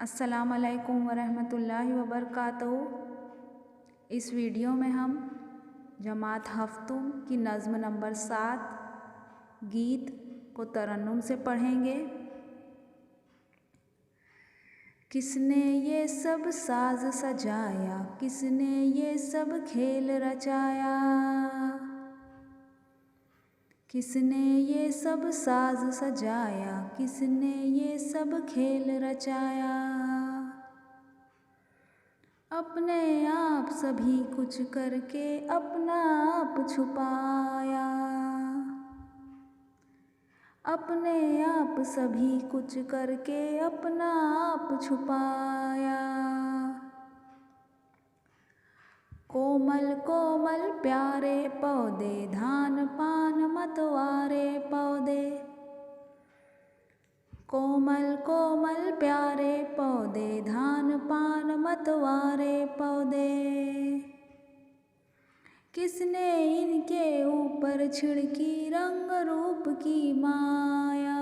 अस्सलाम वालेकुम वरहमतुल्लाहि वबरकातुहू। इस वीडियो में हम जमात हफ्तुम की नज़्म नंबर 7 गीत को तरन्नुम से पढ़ेंगे। किसने ये सब साज सजाया, किसने ये सब खेल रचाया, किसने ये सब साज सजाया, किसने ये सब खेल रचाया। अपने आप सभी कुछ करके अपना आप छुपाया, अपने आप सभी कुछ करके अपना आप छुपाया। कोमल कोमल प्यारे पौधे, धान पान मतवारे पौधे, कोमल कोमल प्यारे पौधे, धान पान मतवारे पौधे। किसने इनके ऊपर छिड़की रंग रूप की माया,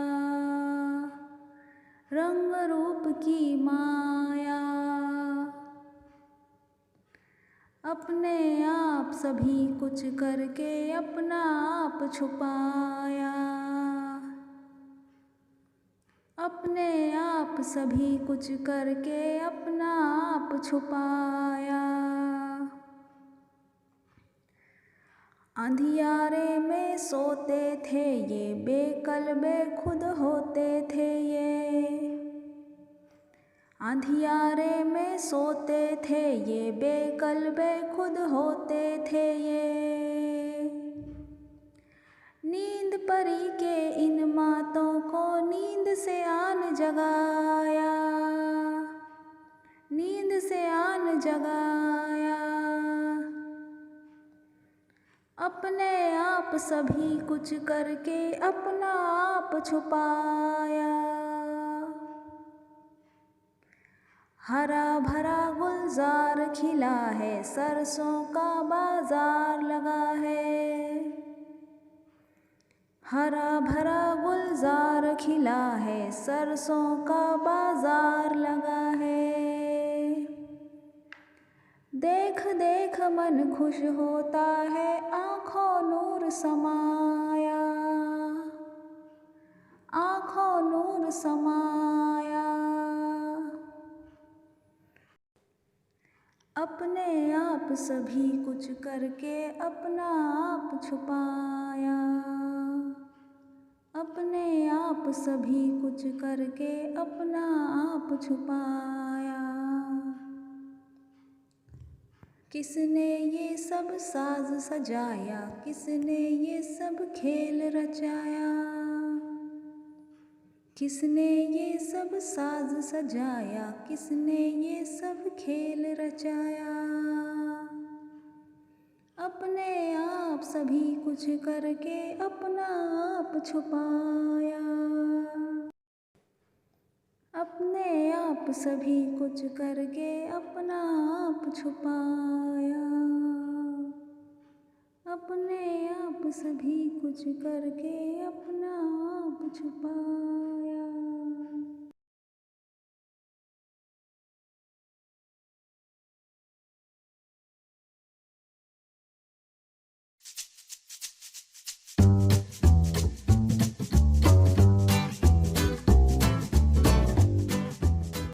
रंग रूप की माया। अपने आप सभी कुछ करके अपना आप छुपाया, अपने आप सभी कुछ करके अपना आप छुपाया। अंधियारे में सोते थे ये, बेकल बेखुद होते थे ये, अंधियारे में सोते थे ये, बेकल बेखुद होते थे ये। नींद परी के इन मातों को नींद से आन जगाया, नींद से आन जगाया। अपने आप सभी कुछ करके अपना आप छुपाया। हरा भरा गुलजार खिला है, सरसों का बाजार लगा है, हरा भरा गुलजार खिला है, सरसों का बाजार लगा है। देख देख मन खुश होता है, आँखों नूर समाया, आँखों नूर समाया। अपने आप सभी कुछ करके अपना आप छुपाया, अपने आप सभी कुछ करके अपना आप छुपाया। किसने ये सब साज सजाया, किसने ये सब खेल रचाया, किसने ये सब साज सजाया, किसने ये सब खेल रचाया। अपने आप सभी कुछ करके अपना आप छुपाया, अपने आप सभी कुछ करके अपना आप छुपाया, अपने आप सभी कुछ करके अपना आप छुपाया।